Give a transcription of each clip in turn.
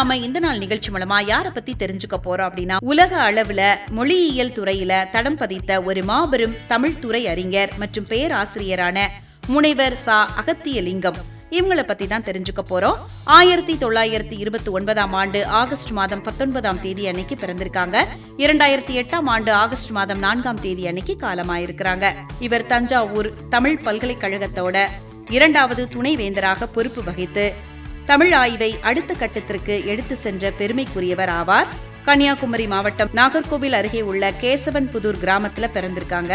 நாம இந்த நாள் நிகழ்ச்சி மூலமா யார பத்தி தெரிஞ்சுக்க போறோம் அப்படின்னா, உலக அளவுல மொழியியல் துறையில தடம் பதித்த ஒரு மாபெரும் தமிழ் துறை அறிஞர் மற்றும் பேராசிரியரான முனைவர் ச. அகத்தியலிங்கம் இவங்களை பத்தி தான் தெரிஞ்சுக்க போறோம். 1929 ஆண்டு ஆகஸ்ட் மாதம் 19ஆம் தேதி அன்னைக்கு பிறந்திருக்காங்க. 2008ஆம் ஆண்டு ஆகஸ்ட் மாதம் 4ஆம் தேதி அன்னைக்கு காலமாயிருக்கிறாங்க. இவர் தஞ்சாவூர் தமிழ் பல்கலைக்கழகத்தோட 2வது துணைவேந்தராக பொறுப்பு வகித்து தமிழ் ஆய்வை அடுத்த கட்டத்திற்கு எடுத்து சென்ற பெருமைக்குரியவர் ஆவார். கன்னியாகுமரி மாவட்டம் நாகர்கோவில் அருகே உள்ள கேசவன்புதூர் கிராமத்துல பிறந்திருக்காங்க.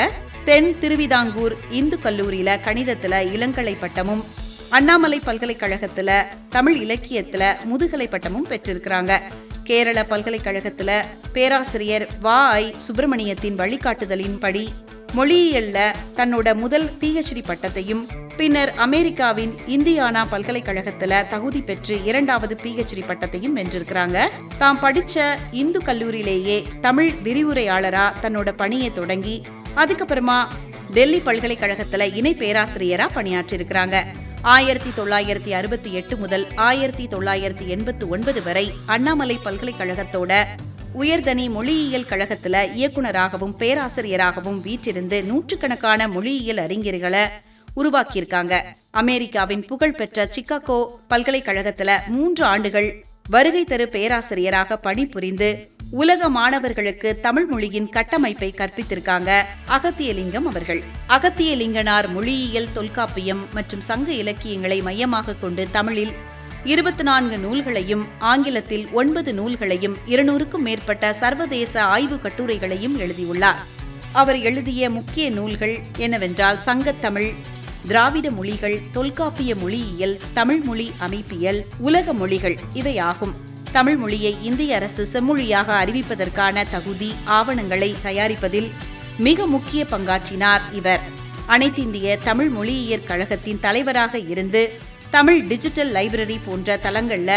தென் திருவிதாங்கூர் இந்து கல்லூரியில கணிதத்துல இளங்கலை பட்டமும், அண்ணாமலை பல்கலைக்கழகத்துல தமிழ் இலக்கியத்துல முதுகலை பட்டமும் பெற்றிருக்கிறாங்க. கேரள பல்கலைக்கழகத்துல பேராசிரியர் வ.ஐ. சுப்பிரமணியத்தின் வழிகாட்டுதலின்படி மொழியியல்ல தன்னோட முதல் PhD பட்டத்தையும், பின்னர் அமெரிக்காவின் இந்தியானா பல்கலைக்கழகத்துல தகுதி பெற்று 2வது PhD பட்டத்தையும் வென்றிருக்கிறாங்க. தாம் படிச்ச இந்து கல்லூரியிலேயே தமிழ் விரிவுரையாளரா தன்னோட பணியை தொடங்கி அதுக்கப்புறமா டெல்லி பல்கலைக்கழகத்துல இணை பேராசிரியரா பணியாற்றிருக்கிறாங்க. 1968 முதல் 1989 வரை அண்ணாமலை பல்கலைக்கழகத்தோட உயர்தனி மொழியியல் கழகத்துல இயக்குநராகவும் பேராசிரியராகவும் வீற்றிருந்து நூற்றுக்கணக்கான மொழியியல் அறிஞர்களை உருவாக்கியிருக்காங்க. அமெரிக்காவின் புகழ்பெற்ற சிகாகோ பல்கலைக்கழகத்துல 3 ஆண்டுகள் வருகை தரு பேராசிரியராக பணிபுரிந்து உலக மாணவர்களுக்கு தமிழ் மொழியின் கட்டமைப்பை கற்பித்திருக்காங்க அகத்தியலிங்கம் அவர்கள். அகத்தியலிங்கனார் மொழியியல், தொல்காப்பியம் மற்றும் சங்க இலக்கியங்களை மையமாக கொண்டு தமிழில் 24 நூல்களையும், ஆங்கிலத்தில் 9 நூல்களையும், 200க்கும் மேற்பட்ட சர்வதேச ஆய்வு கட்டுரைகளையும் எழுதியுள்ளார். அவர் எழுதிய முக்கிய நூல்கள் என்னவென்றால் சங்கத்தமிழ், திராவிட மொழிகள், தொல்காப்பிய மொழியியல், தமிழ் மொழி அமைப்பியல், உலக மொழிகள் இவையாகும். தமிழ் மொழியை இந்திய அரசு செம்மொழியாக அறிவிப்பதற்கான தகுதி ஆவணங்களை தயாரிப்பதில் மிக முக்கிய பங்காற்றினார் இவர். அனைத்திந்திய தமிழ் மொழியியற் கழகத்தின் தலைவராக இருந்து தமிழ் டிஜிட்டல் லைப்ரரி போன்ற தளங்கள்ல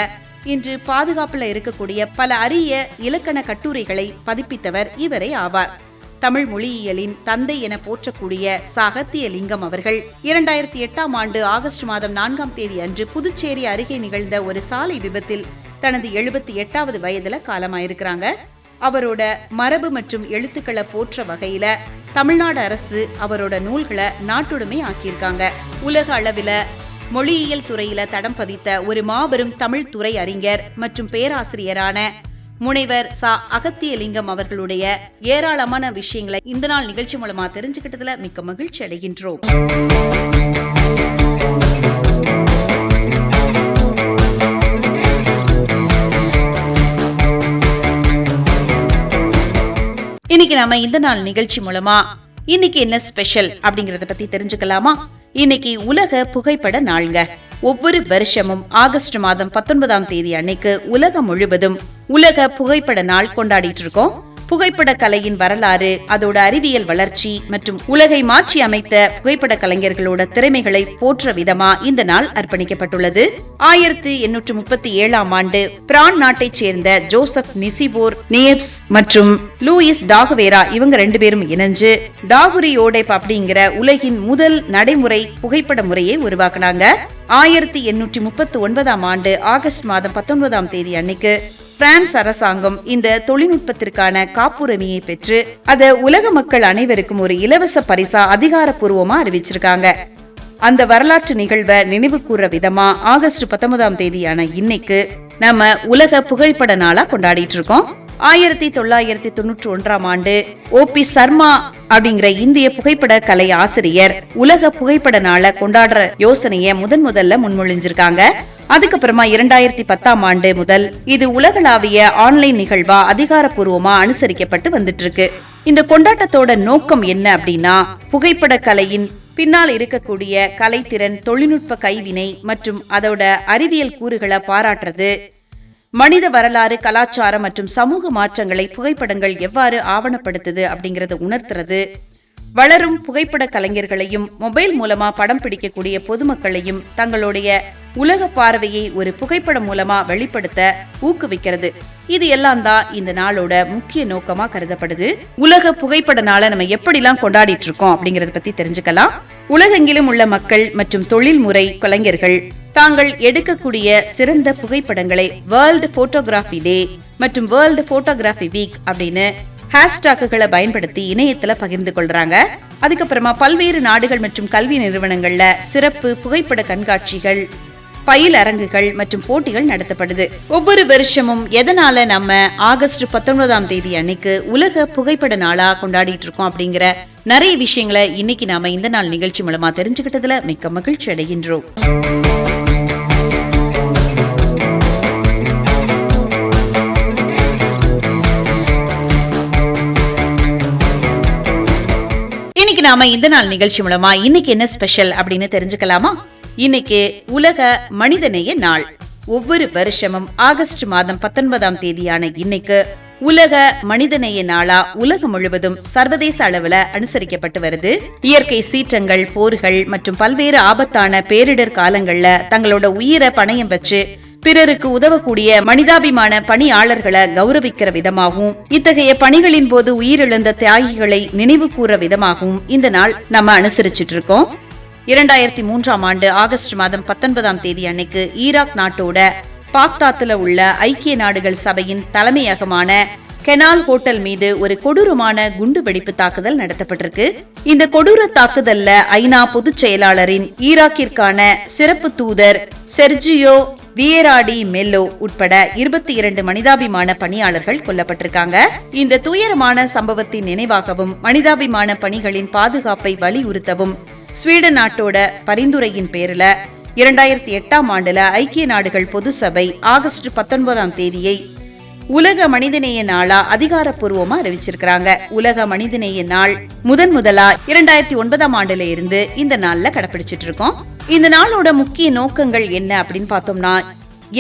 இன்று பாதுகாப்புல இருக்கக்கூடிய பல அரிய இலக்கண கட்டுரைகளை பதிப்பித்தவர் இவரே ஆவார். தமிழ் மொழியியலின் தந்தை என போற்றக்கூடிய ச. அகத்தியலிங்கம் அவர்கள் 2008ஆம் ஆண்டு ஆகஸ்ட் மாதம் 4ஆம் தேதி அன்று புதுச்சேரி அருகே நிகழ்ந்த ஒரு சாலை விபத்தில் தனது 78வது வயதுல காலமாயிருக்கிறாங்க. அவரோட மரபு மற்றும் எழுத்துக்களை போற்ற வகையில தமிழ்நாடு அரசு அவரோட நூல்களை நாட்டுடைமை ஆக்கியிருக்காங்க. உலக அளவில மொழியியல் துறையில தடம் பதித்த ஒரு மாபெரும் தமிழ் துறை அறிஞர் மற்றும் பேராசிரியரான முனைவர் ச. அகத்தியலிங்கம் அவர்களுடைய ஏராளமான விஷயங்களை இந்த நாள் நிகழ்ச்சி மூலமா தெரிஞ்சுக்கிட்டதுல மிக்க மகிழ்ச்சி அடைகின்றோம். இன்னைக்கு நாம இந்த நாள் நிகழ்ச்சி மூலமா இன்னைக்கு என்ன ஸ்பெஷல் அப்படிங்கறத பத்தி தெரிஞ்சுக்கலாமா? இன்னைக்கு உலக புகைப்பட நாள்ங்க. ஒவ்வொரு வருஷமும் ஆகஸ்ட் மாதம் 19ஆம் தேதி அன்னைக்கு உலகம் முழுவதும் உலக புகைப்பட நாள் கொண்டாடிட்டு இருக்கோம். புகைப்பட கலையின் வரலாறு, அதோட அறிவியல் வளர்ச்சி மற்றும் உலகை மாற்றி அமைத்த புகைப்பட கலைஞர்களோட திறமைகளை போற்ற விதமா இந்த நாள் அர்ப்பணிக்கப்பட்டுள்ளது. 1837ஆம் ஆண்டு பிரான் நாட்டைச் சேர்ந்த ஜோசப் நிசிபோர் நியப்ஸ் மற்றும் லூயிஸ் டாகுவேரா இவங்க 2 பேரும் இணைஞ்சு டாகுரியோடைப் அப்படிங்கிற உலகின் முதல் நடைமுறை புகைப்பட முறையை உருவாக்குனாங்க. 1839ஆம் ஆண்டு ஆகஸ்ட் மாதம் 19ஆம் தேதி அன்னைக்கு பிரான்ஸ் அரசாங்கம் இந்த தொழில்நுட்பத்திற்கான காப்புரிமையை பெற்று அதை உலக மக்கள் அனைவருக்கும் ஒரு இலவச பரிசா அதிகாரப்பூர்வமா அறிவிச்சிருக்காங்க. அந்த வரலாற்று நிகழ்வை நினைவு கூற விதமா ஆகஸ்ட் 19ஆம் தேதியான இன்னைக்கு நம்ம உலக புகைப்பட நாளா கொண்டாடிட்டு இருக்கோம். 1991ஆம் ஆண்டு O.P. சர்மா அப்படிங்கிற இந்திய புகைப்பட கலை ஆசிரியர் உலக புகைப்பட நாளை கொண்டாடுற யோசனைய முதல்ல முன்மொழிஞ்சிருக்காங்க. அதுக்கப்புறமா 2010ஆம் ஆண்டு முதல் இது உலகளாவிய ஆன்லைன் நிகழ்வா அதிகாரப்பூர்வமா அனுசரிக்கப்பட்டு வந்துட்டு இருக்கு. இந்த கொண்டாட்டத்தோட நோக்கம் என்ன அப்படின்னா, புகைப்பட கலையின் பின்னால் இருக்கக்கூடிய கலைத்திறன், தொழில்நுட்ப கைவினை மற்றும் அதோட அறிவியல் கூறுகளை பாராட்டுறது, மனித வரலாறு, கலாச்சாரம் மற்றும் சமூக மாற்றங்களை புகைப்படங்கள் எவ்வாறு ஆவணப்படுத்துது அப்படிங்கறத உணர்த்துறது, வளரும் புகைப்பட கலைஞர்களையும் மொபைல் மூலமா படம் பிடிக்கக்கூடிய பொதுமக்களையும் தங்களுடைய உலக பார்வையை ஒரு புகைப்படம் மூலமா வெளிப்படுத்த ஊக்குவிக்கிறது. இது எல்லாம் தான் இந்த நாளோட முக்கிய நோக்கமா கருதப்படுது. உலக புகைப்பட நாளை நம்ம எப்படிலாம் கொண்டாடிட்டு இருக்கோம் அப்படிங்கறத பத்தி தெரிஞ்சுக்கலாம். உலகெங்கிலும் உள்ள மக்கள் மற்றும் தொழில்முறை கலைஞர்கள் தாங்கள் எடுக்கக்கூடிய சிறந்த புகைப்படங்களை வேர்ல்டு போட்டோகிராஃபி டே மற்றும் வேர்ல்டு போட்டோகிராஃபி வீக் அப்படின்னு ஹேஷ்டாக்குகளை பயன்படுத்தி இணையத்துல பகிர்ந்து கொள்றாங்க. அதுக்கப்புறமா பல்வேறு நாடுகள் மற்றும் கல்வி நிறுவனங்கள்ல சிறப்பு புகைப்பட கண்காட்சிகள், பயில் அரங்குகள் மற்றும் போட்டிகள் நடத்தப்படுது. ஒவ்வொரு வருஷமும் எதனால நம்ம ஆகஸ்ட் 19ஆம் தேதி அன்னைக்கு உலக புகைப்பட நாளா கொண்டாடிட்டு இருக்கோம் அப்படிங்கிற நிறைய விஷயங்களை இன்னைக்கு நாம இந்த நாள் நிகழ்ச்சி மூலமா தெரிஞ்சுக்கிட்டதுல மிக்க மகிழ்ச்சி அடைகின்றோம். இன்னைக்கு நாம இந்த நாள் நிகழ்ச்சி மூலமா இன்னைக்கு என்ன ஸ்பெஷல் அப்படின்னு தெரிஞ்சுக்கலாமா? இன்னைக்கு உலக மனிதநேய நாள். ஒவ்வொரு வருஷமும் ஆகஸ்ட் மாதம் 19ஆம் தேதியான இன்னைக்கு உலக மனிதநேய நாளா உலகம் முழுவதும் சர்வதேச அளவுல அனுசரிக்கப்பட்டு வருது. இயற்கை சீற்றங்கள், போர்கள் மற்றும் பல்வேறு ஆபத்தான பேரிடர் காலங்கள்ல தங்களோட உயிரை பணயம் வச்சு பிறருக்கு உதவக்கூடிய மனிதாபிமான பணியாளர்களை கௌரவிக்கிற விதமாகவும், இத்தகைய பணிகளின் போது உயிரிழந்த தியாகிகளை நினைவு கூற விதமாகவும் இந்த நாள் நம்ம அனுசரிச்சுட்டு இருக்கோம். 2003ஆம் ஆண்டு ஆகஸ்ட் மாதம் 19ஆம் தேதி அன்னைக்கு ஈராக் நாட்டோட பாக்தாத்துல உள்ள ஐக்கிய நாடுகள் சபையின் தலைமையகமான கெனால் ஹோட்டல் மீது ஒரு கொடூரமான குண்டு வெடிப்பு தாக்குதல் நடத்தப்பட்டிருக்கு. இந்த கொடூர தாக்குதல்ல ஐநா பொதுச் செயலாளரின் ஈராக்கிற்கான சிறப்பு தூதர் செர்ஜியோ வியராடி மெல்லோ உட்பட 22 மனிதாபிமான பணியாளர்கள் கொல்லப்பட்டிருக்காங்க. இந்த துயரமான சம்பவத்தின் நினைவாகவும் மனிதாபிமான பணிகளின் பாதுகாப்பை வலியுறுத்தவும் ஸ்வீடன் நாட்டோட பரிந்துரையின் பேரில் 2008ஆம் ஆண்டுல ஐக்கிய நாடுகள் பொது சபை ஆகஸ்ட் 19ஆம் தேதியை உலக மனிதநேய நாளா அதிகாரப்பூர்வமா அறிவிச்சிருக்காங்க. உலக மனிதநேய நாள் முதலா 2009ஆம் ஆண்டுல இருந்து இந்த நாள்ல கடைபிடிச்சிட்டு இருக்கோம். இந்த நாளோட முக்கிய நோக்கங்கள் என்ன அப்படின்னு பார்த்தோம்னா,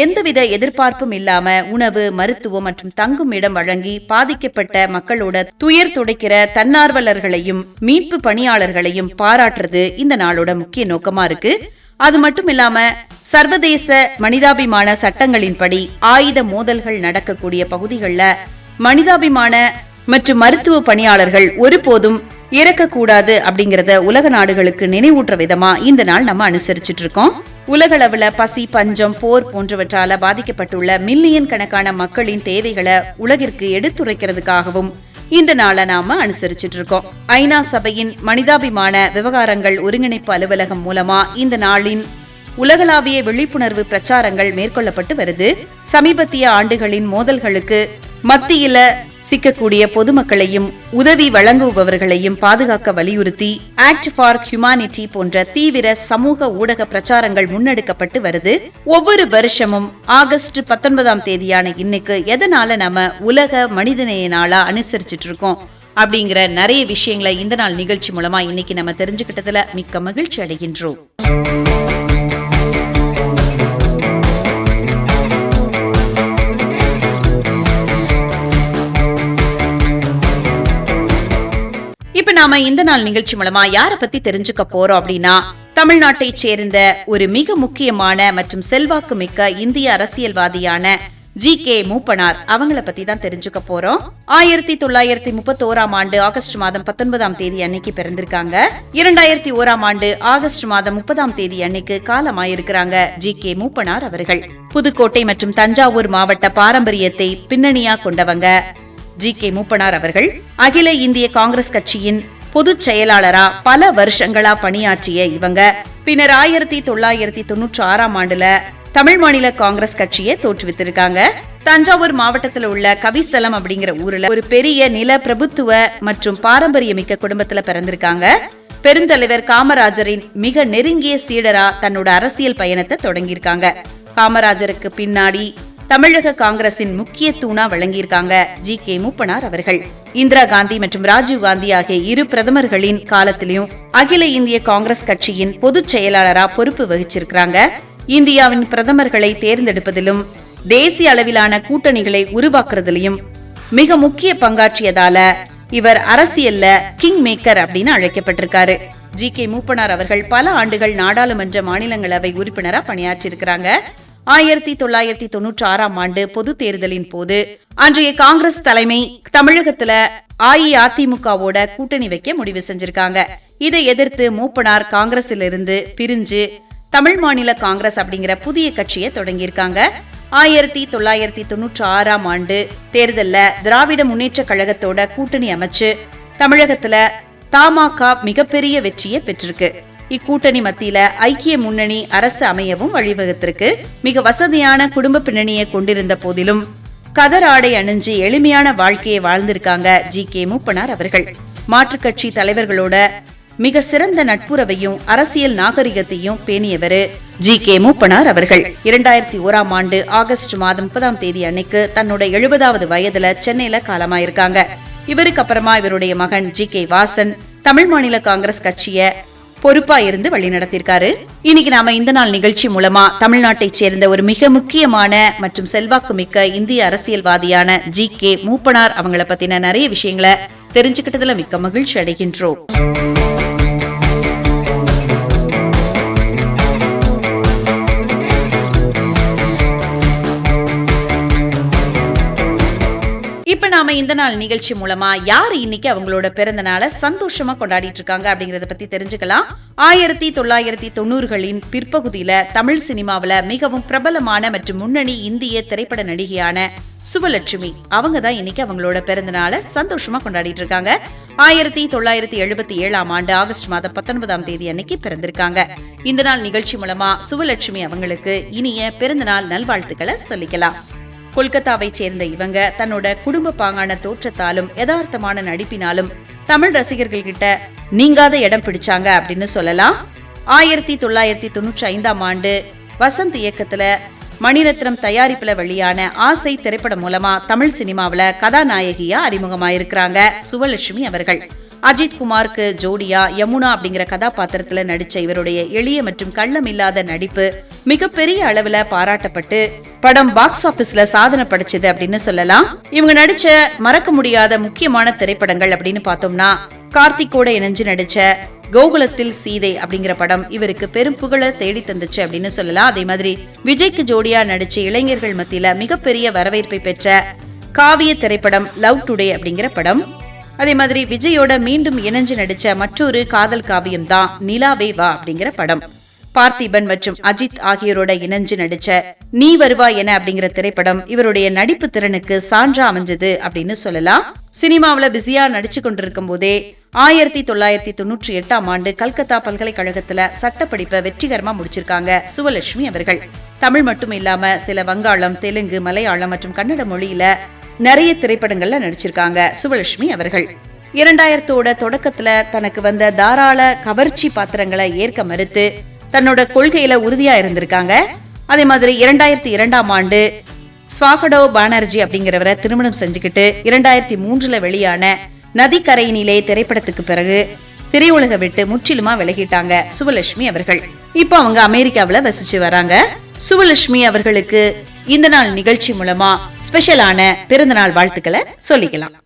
எந்தவித எதிர்பார்ப்பும் இல்லாம உணவு, மருத்துவம் மற்றும் தங்கும் இடம் வழங்கி பாதிக்கப்பட்ட மக்களோட துயர் துடைக்கிற தன்னார்வலர்களையும் மீட்பு பணியாளர்களையும் பாராட்டுறது இந்த நாளோட முக்கிய நோக்கமா இருக்கு. அது மட்டும் இல்லாம சர்வதேச மனிதாபிமான சட்டங்களின்படி ஆயுத மோதல்கள் நடக்கக்கூடிய பகுதிகளில் மனிதாபிமான மற்றும் மருத்துவ பணியாளர்கள் ஒருபோதும் இறக்கக்கூடாது அப்படிங்கறத உலக நாடுகளுக்கு நினைவூற்ற விதமா இந்த நாள் நம்ம அனுசரிச்சுட்டு இருக்கோம். உலகளவுல பசி, பஞ்சம், போர் போன்றவற்றால பாதிக்கப்பட்டுள்ள மில்லியன் கணக்கான மக்களின் தேவைகளை உலகிற்கு எடுத்துரைக்கிறதுக்காகவும் இந்த நாளை நாம அனுசரிச்சுட்டு இருக்கோம். ஐநா சபையின் மனிதாபிமான விவகாரங்கள் ஒருங்கிணைப்பு அலுவலகம் மூலமா இந்த நாளின் உலகளாவிய விழிப்புணர்வு பிரச்சாரங்கள் மேற்கொள்ளப்பட்டு வருது. சமீபத்திய ஆண்டுகளின் மோதல்களுக்கு மத்தியில சிக்கக்கூடிய பொதுமக்களையும் உதவி வழங்குபவர்களையும் பாதுகாக்க வலியுறுத்தி ஆக்ட் ஃபார் ஹியூமானிட்டி போன்ற தீவிர சமூக ஊடக பிரச்சாரங்கள் முன்னெடுக்கப்பட்டு வருது. ஒவ்வொரு வருஷமும் ஆகஸ்ட் 19ஆம் தேதியான இன்னைக்கு எதனால நம்ம உலக மனிதநேய நாளா அனுசரிச்சுட்டு இருக்கோம் அப்படிங்கிற நிறைய விஷயங்களை இந்த நாள் நிகழ்ச்சி மூலமா இன்னைக்கு நம்ம தெரிஞ்சுக்கிட்டதுல மிக்க மகிழ்ச்சி அடைகின்றோம். இப்ப நாம இந்த நாள் நிகழ்ச்சி மூலமா யார பத்தி தெரிஞ்சுக்க போறோம் அப்படின்னா, தமிழ்நாட்டை சேர்ந்த ஒரு மிக முக்கியமான மற்றும் செல்வாக்கு மிக்க இந்திய அரசியல்வாதியான ஜி.கே. மூப்பனார் அவங்கள பத்தி தான் தெரிஞ்சுக்க போறோம். 1931ஆம் ஆண்டு ஆகஸ்ட் மாதம் 19ஆம் தேதி அன்னைக்கு பிறந்திருக்காங்க. 2001ஆம் ஆண்டு ஆகஸ்ட் மாதம் 30ஆம் தேதி அன்னைக்கு காலமாயிருக்கிறாங்க ஜி.கே. மூப்பனார் அவர்கள். புதுக்கோட்டை மற்றும் தஞ்சாவூர் மாவட்ட பாரம்பரியத்தை பின்னணியா கொண்டவங்க ஜி.கே. மூப்பனார் அவர்கள். அகில இந்திய காங்கிரஸ் கட்சியின் பொதுச் செயலாளரா பல வருஷங்களா பணியாற்றிய இவங்க பின்னர் 1996ஆம் ஆண்டுல தமிழ் மாநில காங்கிரஸ் கட்சியை தோற்றுவித்திருக்காங்க. தஞ்சாவூர் மாவட்டத்தில் உள்ள கவிஸ்தலம் அப்படிங்கிற ஊர்ல ஒரு பெரிய நில பிரபுத்துவ மற்றும் பாரம்பரியமிக்க குடும்பத்துல பிறந்திருக்காங்க. பெருந்தலைவர் காமராஜரின் மிக நெருங்கிய சீடரா தன்னோட அரசியல் பயணத்தை தொடங்கியிருக்காங்க. காமராஜருக்கு பின்னாடி தமிழக காங்கிரசின் முக்கிய தூணா வழங்கியிருக்காங்க ஜி.கே. மூப்பனார் அவர்கள். இந்திரா காந்தி மற்றும் ராஜீவ் காந்தி ஆகிய இரு பிரதமர்களின் காலத்திலும் அகில இந்திய காங்கிரஸ் கட்சியின் பொதுச் செயலாளரா பொறுப்பு வகிச்சிருக்கிறாங்க. இந்தியாவின் பிரதமர்களை தேர்ந்தெடுப்பதிலும் தேசிய அளவிலான கூட்டணிகளை உருவாக்குறதிலும் மிக முக்கிய பங்காற்றியதால இவர் அரசியல்ல கிங் மேக்கர் அப்படின்னு அழைக்கப்பட்டிருக்காரு. ஜி.கே. மூப்பனார் அவர்கள் பல ஆண்டுகள் நாடாளுமன்ற மாநிலங்களவை உறுப்பினரா பணியாற்றியிருக்கிறாங்க. 1996ஆம் ஆண்டு பொது தேர்தலின் போது அன்றைய காங்கிரஸ் தலைமை தமிழகத்துல அஇஅதிமுகவோட கூட்டணி வைக்க முடிவு செஞ்சிருக்காங்க. இதை எதிர்த்து மூப்பனார் காங்கிரஸிலிருந்து பிரிஞ்சு தமிழ் மாநில காங்கிரஸ் அப்படிங்கிற புதிய கட்சியை தொடங்கியிருக்காங்க. 1996ஆம் ஆண்டு தேர்தல்ல திராவிட முன்னேற்ற கழகத்தோட கூட்டணி அமைச்சு தமிழகத்துல தமாக மிகப்பெரிய வெற்றியை பெற்றிருக்கு. இக்கூட்டணி மத்தியில ஐக்கிய முன்னணி அரசு அமையவும் வழிவகுத்திருக்கு. மிக வசதியான குடும்ப பின்னணியை கொண்டிருந்த போதிலும் கதர் ஆடை அணிஞ்சு எளிமையான வாழ்க்கையை வாழ்ந்திருக்காங்க ஜி.கே. மூப்பனார் அவர்கள். மாற்றுக் கட்சி தலைவர்களோட மிக சிறந்த நட்புறவையும் அரசியல் நாகரிகத்தையும் பேணியவர் ஜி.கே. மூப்பனார் அவர்கள். 2001ஆம் ஆண்டு ஆகஸ்ட் மாதம் 30ஆம் தேதி அன்னைக்கு தன்னோட 70வது வயதுல சென்னையில காலமாயிருக்காங்க. இவருக்கு அப்புறமா இவருடைய மகன் ஜி.கே. வாசன் தமிழ் மாநில காங்கிரஸ் கட்சிய பொறுப்பா இருந்து வழி நடத்திருக்காரு. இன்னைக்கு நாம இந்த நாள் நிகழ்ச்சி மூலமா தமிழ்நாட்டை சேர்ந்த ஒரு மிக முக்கியமான மற்றும் செல்வாக்கு மிக்க இந்திய அரசியல்வாதியான ஜி.கே. மூப்பனார் அவங்கள பத்தின நிறைய விஷயங்களை தெரிஞ்சுக்கிட்டதுல மிக்க மகிழ்ச்சி அடைகின்றோம். இப்ப நாம இந்த நாள் நிகழ்ச்சி மூலமா யாரு இன்னைக்கு அவங்களோட பிறந்த நாளை சந்தோஷமா கொண்டாடிட்டு இருக்காங்க அப்படிங்கறத பத்தி தெரிஞ்சுக்கலாம். 1990களின் பிற்பகுதியில தமிழ் சினிமாவில மிகவும் பிரபலமான மற்றும் முன்னணி இந்திய திரைப்பட நடிகையான சுவலட்சுமி அவங்க தான் இன்னைக்கு அவங்களோட பிறந்த நாளை சந்தோஷமா கொண்டாடிட்டு இருக்காங்க. 1977ஆம் ஆண்டு ஆகஸ்ட் மாதம் 19ஆம் தேதி அன்னைக்கு பிறந்திருக்காங்க. இந்த நாள் நிகழ்ச்சி மூலமா சுவலட்சுமி அவங்களுக்கு இனிய பிறந்த நாள் நல்வாழ்த்துக்களை சொல்லிக்கலாம். கொல்கத்தாவை சேர்ந்த இவங்க தன்னோட குடும்ப பாங்கான தோற்றத்தாலும் யதார்த்தமான நடிப்பினாலும் தமிழ் ரசிகர்கள் கிட்ட நீங்காத இடம் பிடிச்சாங்க அப்படின்னு சொல்லலாம். 1995ஆம் ஆண்டு வசந்த் இயக்கத்துல மணிரத்னம் தயாரிப்புல வெளியான ஆசை திரைப்படம் மூலமா தமிழ் சினிமாவில கதாநாயகியா அறிமுகமாயிருக்கிறாங்க சுவலட்சுமி அவர்கள். அஜித் குமாருக்கு ஜோடியா யமுனா அப்படிங்கிற கதாபாத்திரத்துல நடிச்ச இவருடைய எளிய மற்றும் கள்ளமில்லாத நடிப்பு மிகப்பெரிய அளவுல பாராட்டப்பட்டு படம் பாக்ஸ் ஆபீஸ்ல சாதனை படைச்சது அப்படின்னு சொல்லலாம். இவங்க நடிச்ச மறக்க முடியாத முக்கியமான திரைப்படங்கள் அப்படின்னு பார்த்தோம்னா கார்த்திகோட இணைஞ்சு நடிச்ச கோகுலத்தில் சீதை அப்படிங்கிற படம் இவருக்கு பெரும் புகழ தேடி தந்துச்சு அப்படின்னு சொல்லலாம். அதே மாதிரி விஜய்க்கு ஜோடியா நடிச்ச இளைஞர்கள் மத்தியில மிகப்பெரிய வரவேற்பை பெற்ற காவிய திரைப்படம் லவ் டுடே அப்படிங்கிற படம். அதே மாதிரி விஜயோட மீண்டும் இணைஞ்சு நடிச்ச மற்றொரு காதல் காவியம் தான் நிலாவே வா அப்படிங்கிற படம். பார்த்திபன் மற்றும் அஜித் ஆகியோரோட இணைஞ்சு நடிச்ச நீ வருவா என அப்படிங்கிற திரைப்படம் இவருடைய நடிப்பு திறனுக்கு சான்றா அமைஞ்சது அப்படின்னு சொல்லலாம். சினிமாவில பிஸியா நடிச்சு கொண்டிருக்கும் போதே 1998ஆம் ஆண்டு கல்கத்தா பல்கலைக்கழகத்துல சட்டப்படிப்பை வெற்றிகரமா முடிச்சிருக்காங்க சுவலட்சுமி அவர்கள். தமிழ் மட்டும் இல்லாம சில வங்காளம், தெலுங்கு, மலையாளம் மற்றும் கன்னட மொழியில நிறைய திரைப்படங்கள்ல நடிச்சிருக்காங்க சுவலட்சுமி அவர்கள். 2000ஓட தொடக்கத்துல தனக்கு வந்த தாராள கவர்ச்சி பாத்திரங்களை ஏற்க மறுத்து தன்னோட கொள்கையில உறுதியா இருந்திருக்காங்க. அதே மாதிரி 2002ஆம் ஆண்டு ஸ்வாகடோ பானர்ஜி அப்படிங்கிறவரை திருமணம் செஞ்சுக்கிட்டு 2003ல வெளியான நதிக்கரையினிலே திரைப்படத்துக்கு பிறகு திரையுலக விட்டு முற்றிலுமா விலகிட்டாங்க சுவலட்சுமி அவர்கள். இப்போ அவங்க அமெரிக்காவில வசிச்சு வராங்க. சுவலட்சுமி அவர்களுக்கு இந்த நாள் நிகழ்ச்சி மூலமா ஸ்பெஷலான பிறந்த நாள் வாழ்த்துக்களை சொல்லிக்கலாம்.